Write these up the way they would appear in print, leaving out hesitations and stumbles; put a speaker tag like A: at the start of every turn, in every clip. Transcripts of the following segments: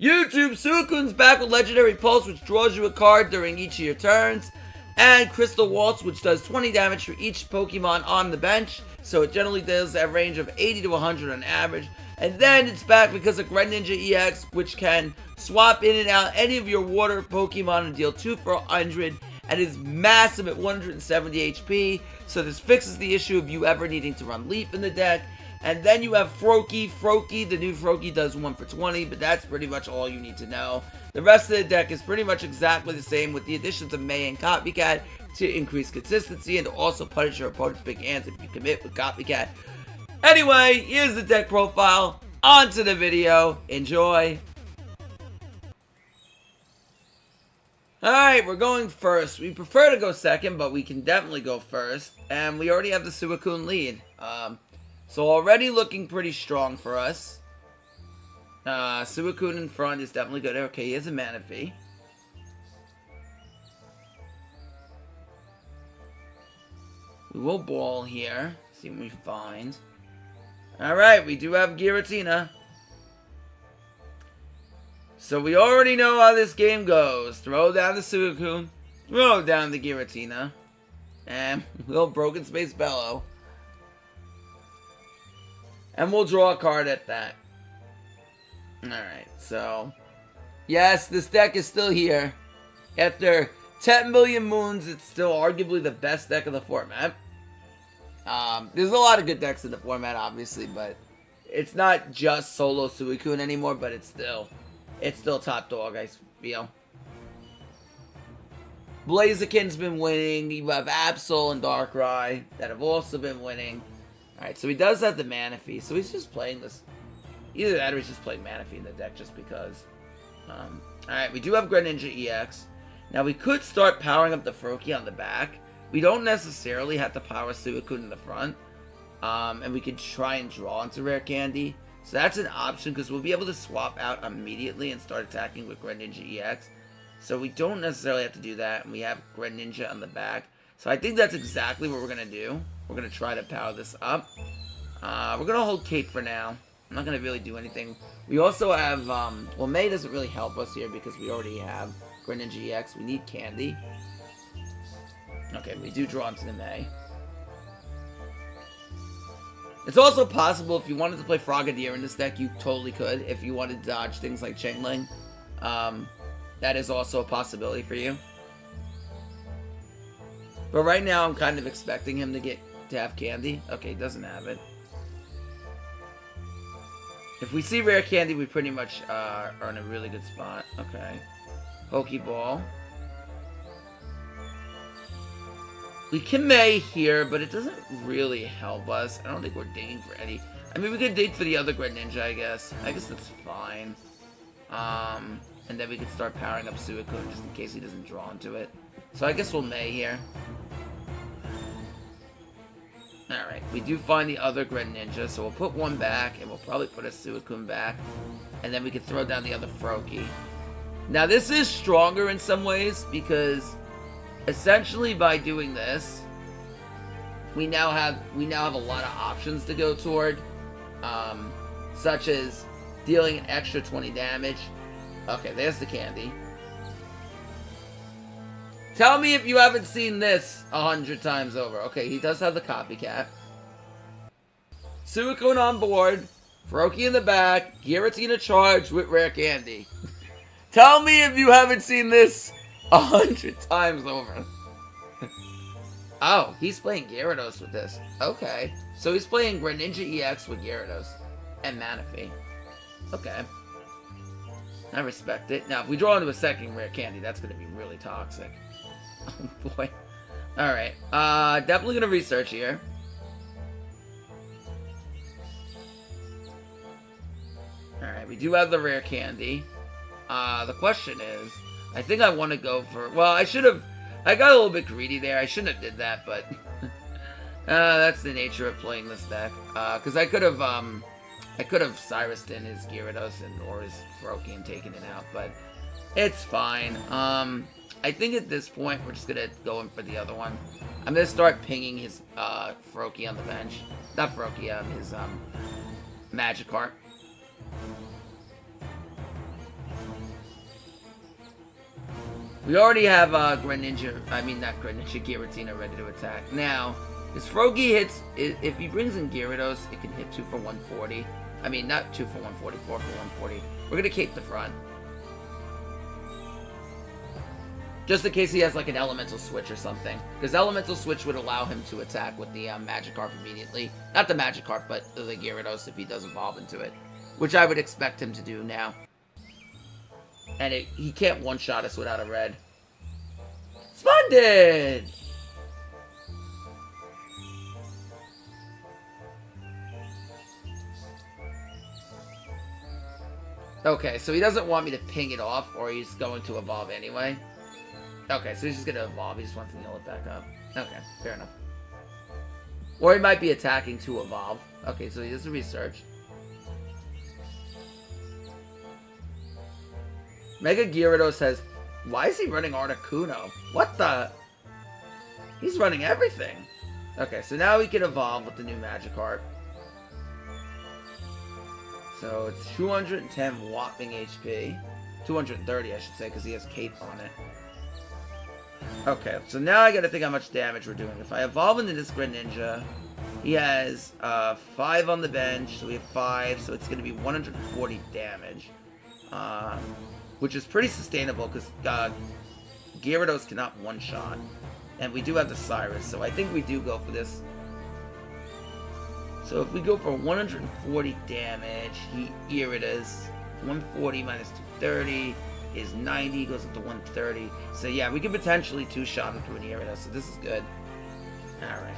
A: YouTube, Suicune's back with Legendary Pulse, which draws you a card during each of your turns. And Crystal Waltz, which does 20 damage for each Pokemon on the bench. So it generally does a range of 80 to 100 on average. And then it's back because of Greninja EX, which can swap in and out any of your water Pokemon and deal 2 for 100. And is massive at 170 HP. So this fixes the issue of you ever needing to run Leaf in the deck. And then you have Froakie. Froakie, the new Froakie does 1 for 20, but that's pretty much all you need to know. The rest of the deck is pretty much exactly the same with the additions of May and Copycat to increase consistency and to also punish your opponent's big hands if you commit with Copycat. Anyway, here's the deck profile. On to the video. Enjoy. Alright, we're going first. We prefer to go second, but we can definitely go first. And we already have the Suicune lead. So already looking pretty strong for us. Suicune in front is definitely good. Okay, he has a Manaphy. We will ball here. See what we find. Alright, we do have Giratina. So we already know how this game goes. Throw down the Suicune. Throw down the Giratina. And we'll Broken Space Bellow. And we'll draw a card at that. Alright, so... yes, this deck is still here. After 10 million moons, it's still arguably the best deck of the format. There's a lot of good decks in the format, obviously, but... it's not just solo Suicune anymore, but it's still top dog, I feel. Blaziken's been winning. You have Absol and Darkrai that have also been winning. Alright, so he does have the Manaphy, so he's just playing this. Either that or he's just playing Manaphy in the deck just because. Alright, we do have Greninja EX. Now we could start powering up the Froakie on the back. We don't necessarily have to power Suicune in the front. And we could try and draw into Rare Candy. So that's an option because we'll be able to swap out immediately and start attacking with Greninja EX. So we don't necessarily have to do that. And we have Greninja on the back. So I think that's exactly what we're going to do. We're going to try to power this up. We're going to hold Cape for now. I'm not going to really do anything. We also have, well, May doesn't really help us here because we already have Greninja EX. We need Candy. Okay, we do draw into the May. It's also possible if you wanted to play Frogadier in this deck, you totally could. If you wanted to dodge things like Chingling. That is also a possibility for you. But right now, I'm kind of expecting him to have Candy. Okay, he doesn't have it. If we see Rare Candy, we pretty much are in a really good spot. Okay. Pokeball. We can May here, but it doesn't really help us. I don't think we're digging for any... I mean, we could dig for the other Greninja, I guess. I guess that's fine. And then we could start powering up Suicune just in case he doesn't draw into it. So I guess we'll May here. Alright, we do find the other Greninja, so we'll put one back, and we'll probably put a Suicune back. And then we can throw down the other Froakie. Now, this is stronger in some ways, because essentially by doing this, we now have a lot of options to go toward. Such as dealing an extra 20 damage. Okay, there's the Candy. Tell me if you haven't seen this 100 times over. Okay, he does have the Copycat. Suicune on board. Froakie in the back. Giratina charged with Rare Candy. Tell me if you haven't seen this 100 times over. Oh, he's playing Gyarados with this. Okay. So he's playing Greninja EX with Gyarados. And Manaphy. Okay. I respect it. Now, if we draw into a second Rare Candy, that's going to be really toxic. Oh, boy. Alright. Definitely going to research here. Alright, we do have the Rare Candy. The question is, I think I want to go for... well, I should have... I got a little bit greedy there. I shouldn't have did that, but... that's the nature of playing this deck. Because I could have Cyrus'd in his Gyarados or his Froakie and taken it out, but... it's fine. I think at this point, we're just gonna go in for the other one. I'm gonna start pinging his Froakie on the bench. Not Froakie, his Magikarp. We already have Greninja, I mean not Greninja, Giratina ready to attack. Now, his Froakie hits, if he brings in Gyarados, it can hit 2 for 140. I mean, not 2 for 140, 4 for 140. We're going to keep the front. Just in case he has like an Elemental Switch or something. Because Elemental Switch would allow him to attack with the Magikarp immediately. Not the Magikarp, but the Gyarados if he does evolve into it. Which I would expect him to do now. And he can't one-shot us without a red. Splendid! Okay, so he doesn't want me to ping it off, or he's going to evolve anyway. Okay, so he's just going to evolve. He just wants to heal it back up. Okay, fair enough. Or he might be attacking to evolve. Okay, so he does a research. Mega Gyarados says, why is he running Articuno? What the? He's running everything. Okay, so now we can evolve with the new Magikarp. So it's 210 whopping HP. 230, I should say, because he has Cape on it. Okay, so now I gotta think how much damage we're doing. If I evolve into this Greninja, he has 5 on the bench, so we have 5, so it's gonna be 140 damage. Which is pretty sustainable, because Gyarados cannot one-shot. And we do have the Cyrus, so I think we do go for this. So if we go for 140 damage, he Iridas. 140 minus 230 is 90, goes up to 130. So yeah, we can potentially two-shot him through an Iridas, so this is good. Alright.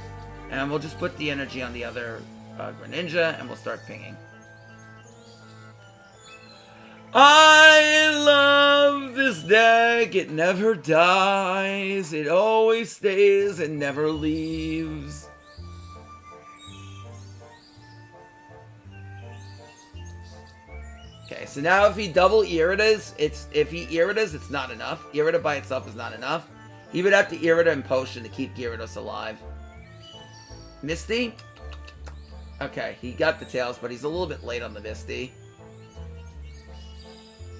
A: And we'll just put the energy on the other Greninja, and we'll start pinging. I love this deck, it never dies, it always stays and never leaves. Okay, so now if he double Iridas, it's not enough. Irida by itself is not enough. He would have to Irida and Potion to keep Gyarados alive. Misty? Okay, he got the Tails, but he's a little bit late on the Misty.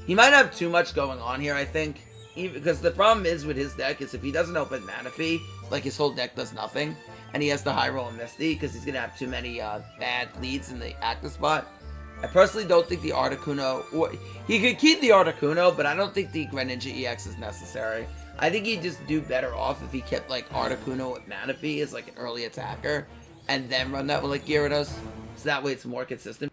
A: He might have too much going on here, I think. Because the problem is with his deck is if he doesn't open Manaphy, like his whole deck does nothing, and he has to high roll Misty because he's going to have too many bad leads in the active spot. I personally don't think the Articuno, or he could keep the Articuno, but I don't think the Greninja EX is necessary. I think he'd just do better off if he kept like Articuno with Manaphy as like an early attacker, and then run that with like Gyarados, so that way it's more consistent.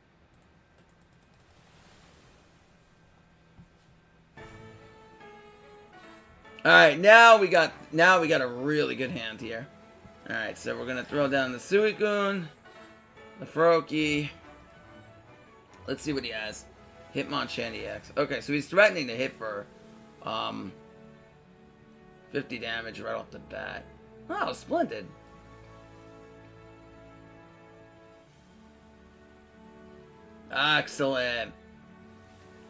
A: Alright, now we got a really good hand here. Alright, so we're gonna throw down the Suicune, the Froakie. Let's see what he has. Hitmonchan EX. Okay, so he's threatening to hit for 50 damage right off the bat. Oh, splendid. Excellent.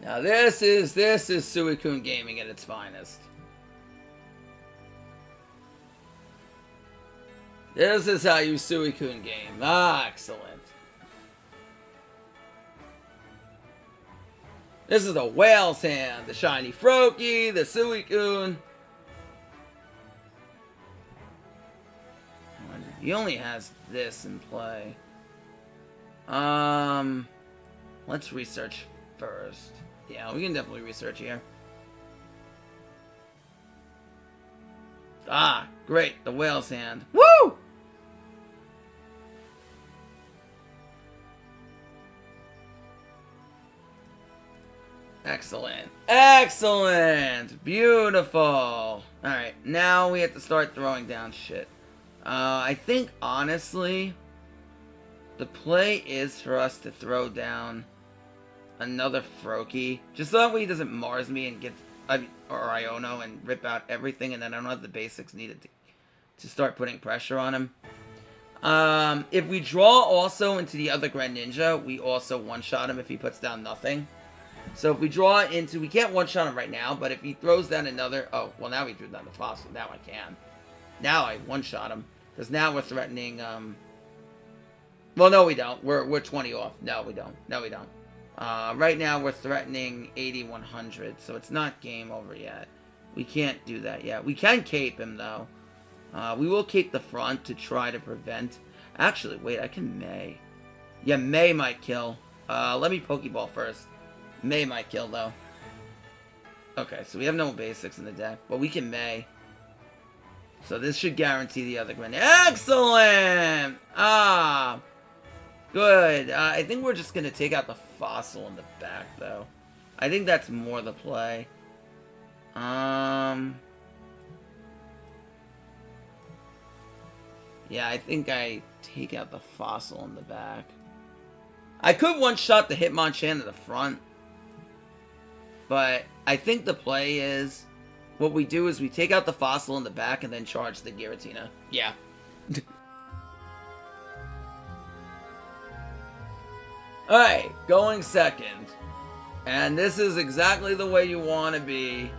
A: Now this is Suicune gaming at its finest. This is how you Suicune game. Ah, excellent. This is the Whale's Hand, the Shiny Froakie, the Suicune. He only has this in play. Let's research first. Yeah, we can definitely research here. Ah, great, the Whale's Hand. Woo! Excellent. Excellent! Beautiful! Alright, now we have to start throwing down shit. I think, honestly, the play is for us to throw down another Froakie. Just so that way he doesn't Mars me and get, or Iono and rip out everything, and then I don't have the basics needed to start putting pressure on him. If we draw also into the other Greninja, we also one-shot him if he puts down nothing. So if we draw into, we can't one-shot him right now, but if he throws down another, oh, well now he threw down the Fossil, now I can. Now I one-shot him, because now we're threatening, well no we don't, we're 20 off, no we don't, no we don't. Right now we're threatening 80-100, so it's not game over yet. We can't do that yet. We can cape him, though. We will cape the front to try to prevent... Actually, wait, I can May. Yeah, May might kill. Let me Pokeball first. May might kill, though. Okay, so we have no basics in the deck, but we can May. So this should guarantee the other Gren. Excellent! Ah! Good. I think we're just going to take out the Fossil in the back, though. I think that's more the play. Yeah, I think I take out the Fossil in the back. I could one-shot the Hitmonchan in the front. But I think the play is... What we do is we take out the Fossil in the back and then charge the Giratina. Yeah. Alright, going second. And this is exactly the way you want to be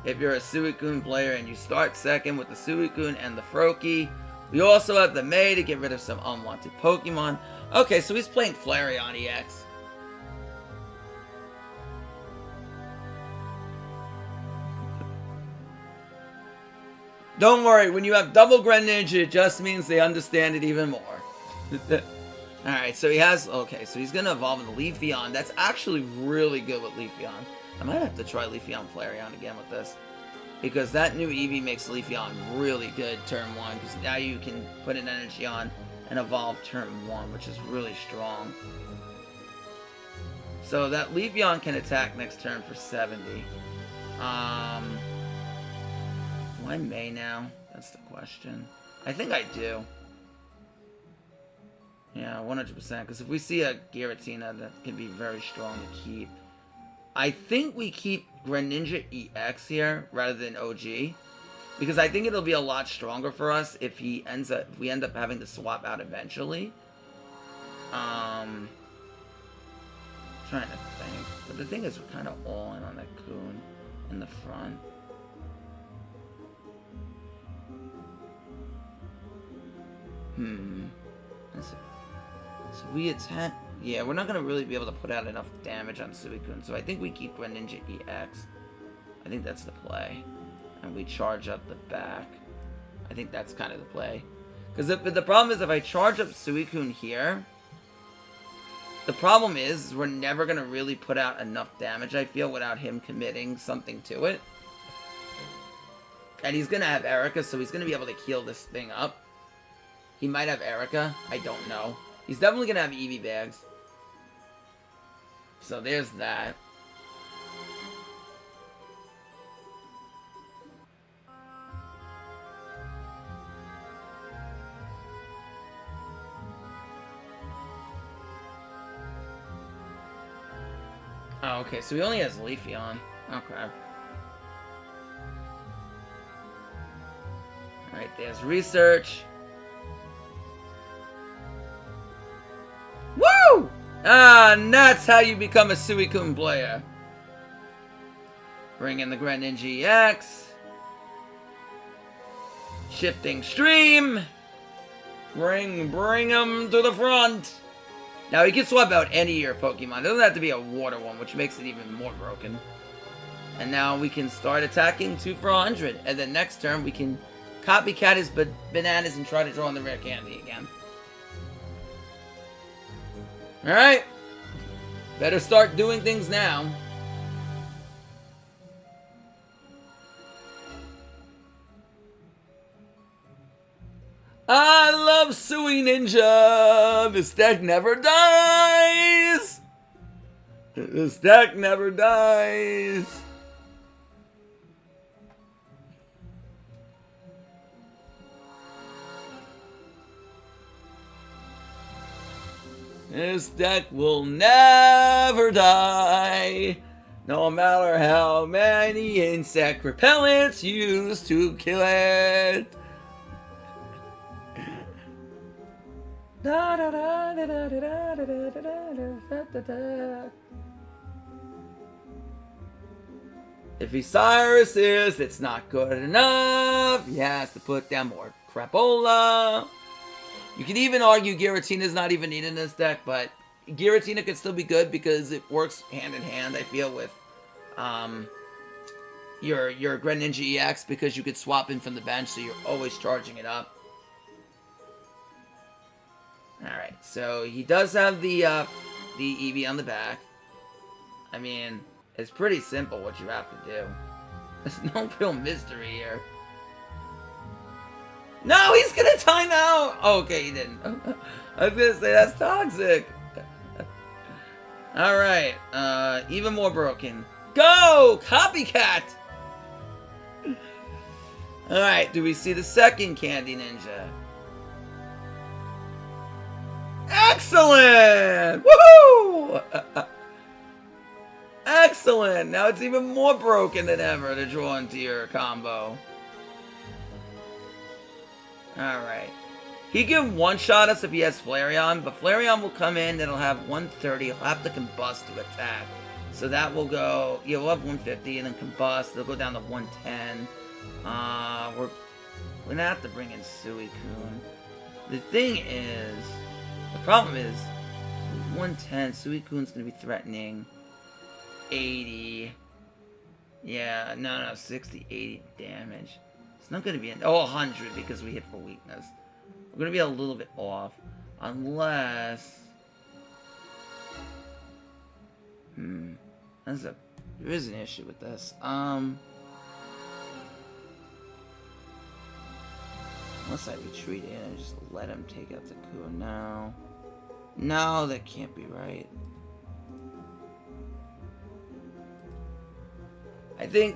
A: if you're a Suicune player and you start second with the Suicune and the Froakie. We also have the May to get rid of some unwanted Pokemon. Okay, so he's playing Flareon EX. Don't worry, when you have double Greninja, it just means they understand it even more. Alright, so he has... Okay, so he's going to evolve into Leafeon. That's actually really good with Leafeon. I might have to try Leafeon Flareon again with this. Because that new Eevee makes Leafeon really good turn 1. Because now you can put an energy on and evolve turn 1, which is really strong. So that Leafeon can attack next turn for 70. Do I May now? That's the question. I think I do. Yeah, 100%. Because if we see a Giratina, that can be very strong to keep. I think we keep Greninja EX here rather than OG. Because I think it'll be a lot stronger for us if we end up having to swap out eventually. Trying to think. But the thing is, we're kind of all in on that Coon in the front. So we attack... Yeah, we're not going to really be able to put out enough damage on Suicune, so I think we keep Greninja EX. I think that's the play. And we charge up the back. I think that's kind of the play. Because the problem is, if I charge up Suicune here... The problem is, we're never going to really put out enough damage, I feel, without him committing something to it. And he's going to have Erica, so he's going to be able to heal this thing up. He might have Erica. I don't know. He's definitely going to have Eevee bags. So there's that. Oh, okay. So he only has Leafeon. Okay. Alright, there's research. Woo! Ah, and that's how you become a Suicune player. Bring in the Greninja EX. Shifting Stream. Bring him to the front. Now, he can swap out any of your Pokemon. It doesn't have to be a water one, which makes it even more broken. And now we can start attacking 2 for 100. And then next turn, we can copycat his bananas and try to draw in the rare candy again. Alright. Better start doing things now. I love Suicune! This deck never dies! This deck never dies! This deck will never die, no matter how many insect repellents used to kill it. If he's Cyrus is, it's not good enough. He has to put down more Crapola. You can even argue Giratina's not even needed in this deck, but Giratina could still be good because it works hand in hand, I feel, with your Greninja EX because you could swap in from the bench, so you're always charging it up. Alright, so he does have the Eevee on the back. I mean, it's pretty simple what you have to do. There's no real mystery here. No, he's gonna time out! Oh, okay, he didn't. I was gonna say, that's toxic. Alright, even more broken. Go! Copycat! Alright, do we see the second Candy Ninja? Excellent! Woohoo! Excellent! Now it's even more broken than ever to draw into your combo. Alright. He can one-shot us if he has Flareon, but Flareon will come in, it'll have 130, he'll have to combust to attack. So that will go, yeah, we'll have 150 and then combust, it'll go down to 110. We're gonna have to bring in Suicune. The thing is, the problem is, 110, Suicune's gonna be threatening 80. Yeah, no, 60, 80 damage. It's not gonna be, 100 because we hit for weakness. We're gonna be a little bit off. Unless... there is an issue with this. Unless I retreat in and just let him take out the coup. No. No, that can't be right. I think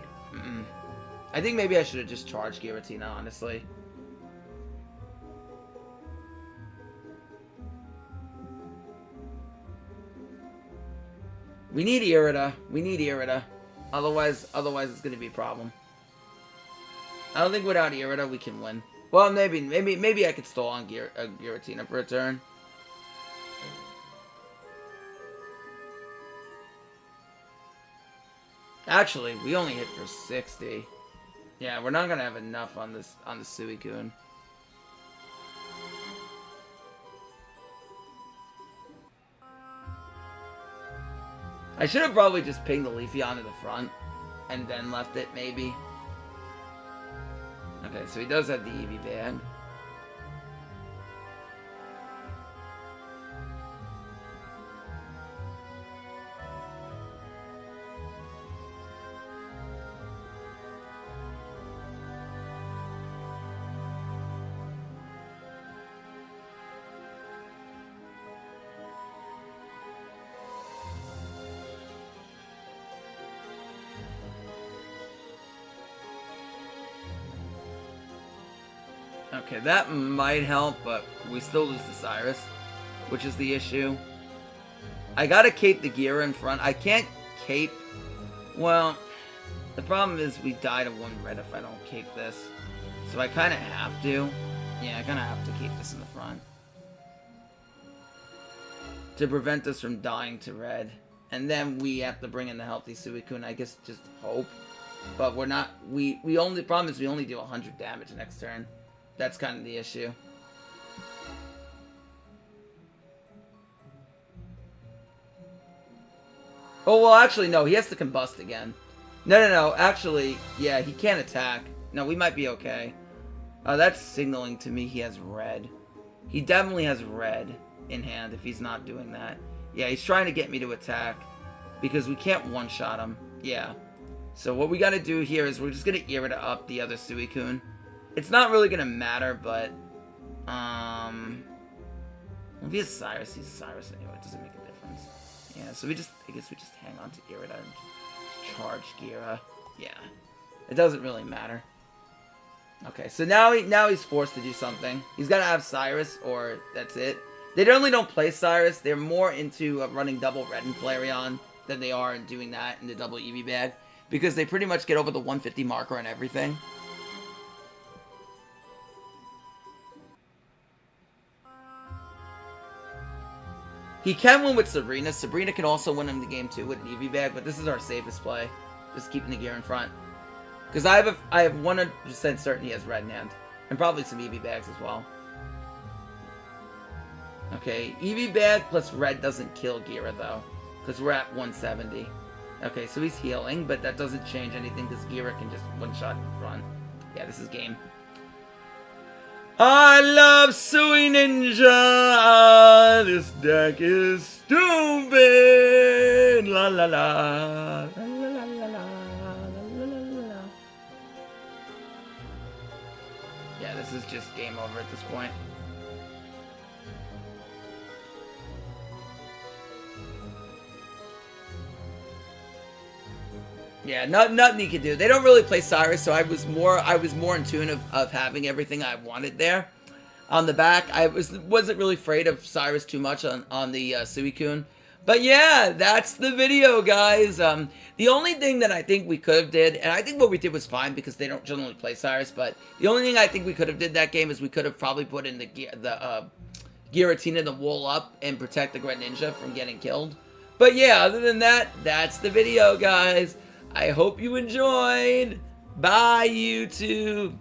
A: maybe I should have just charged Giratina, honestly. We need Irida. We need Irida. Otherwise it's gonna be a problem. I don't think without Irida we can win. Well, maybe I could stall on Giratina for a turn. Actually, we only hit for 60. Yeah, we're not gonna have enough on the Suicune. I should have probably just pinged the Leafeon to the front and then left it, maybe. Okay, so he does have the Eevee bag. Okay, that might help, but we still lose to Cyrus, which is the issue. I gotta cape the Gira in front. I can't cape... Well, the problem is we die to 1 red if I don't cape this. So I kinda have to. Yeah, I kinda have to keep this in the front. To prevent us from dying to red. And then we have to bring in the healthy Suicune, I guess just hope. But we're not... the problem is we only do 100 damage next turn. That's kind of the issue. Oh, well, actually, no. He has to combust again. No. Actually, yeah, he can't attack. No, we might be okay. That's signaling to me he has red. He definitely has red in hand if he's not doing that. Yeah, he's trying to get me to attack. Because we can't one-shot him. Yeah. So what we gotta do here is we're just gonna Irida up the other Suicune. It's not really gonna matter, but if he has Cyrus, he's Cyrus anyway. It doesn't make a difference. Yeah, so I guess we just hang on to Irida and charge Gira. Yeah, it doesn't really matter. Okay, so now he's forced to do something. He's gotta have Cyrus, or that's it. They generally don't play Cyrus. They're more into running double red and Flareon than they are in doing that in the double Eevee bag, because they pretty much get over the 150 marker and everything. He can win with Sabrina. Sabrina can also win him the game too with an Eevee bag, but this is our safest play. Just keeping the gear in front. Because I have 100% certain he has red in hand. And probably some Eevee bags as well. Okay, Eevee bag plus red doesn't kill Gira though. Because we're at 170. Okay, so he's healing, but that doesn't change anything because Gira can just one-shot in front. Yeah, this is game. I love Suicune. This deck is stupid. La la la. La la la la la. La la la. Yeah, this is just game over at this point. Yeah, nothing you can do. They don't really play Cyrus, so I was more in tune of having everything I wanted there. On the back, I wasn't really afraid of Cyrus too much on the Suicune. But yeah, that's the video, guys. The only thing that I think we could have did, and I think what we did was fine because they don't generally play Cyrus, but the only thing I think we could have did that game is we could have probably put in the Giratina the wall up and protect the Greninja from getting killed. But yeah, other than that, that's the video, guys. I hope you enjoyed. Bye, YouTube.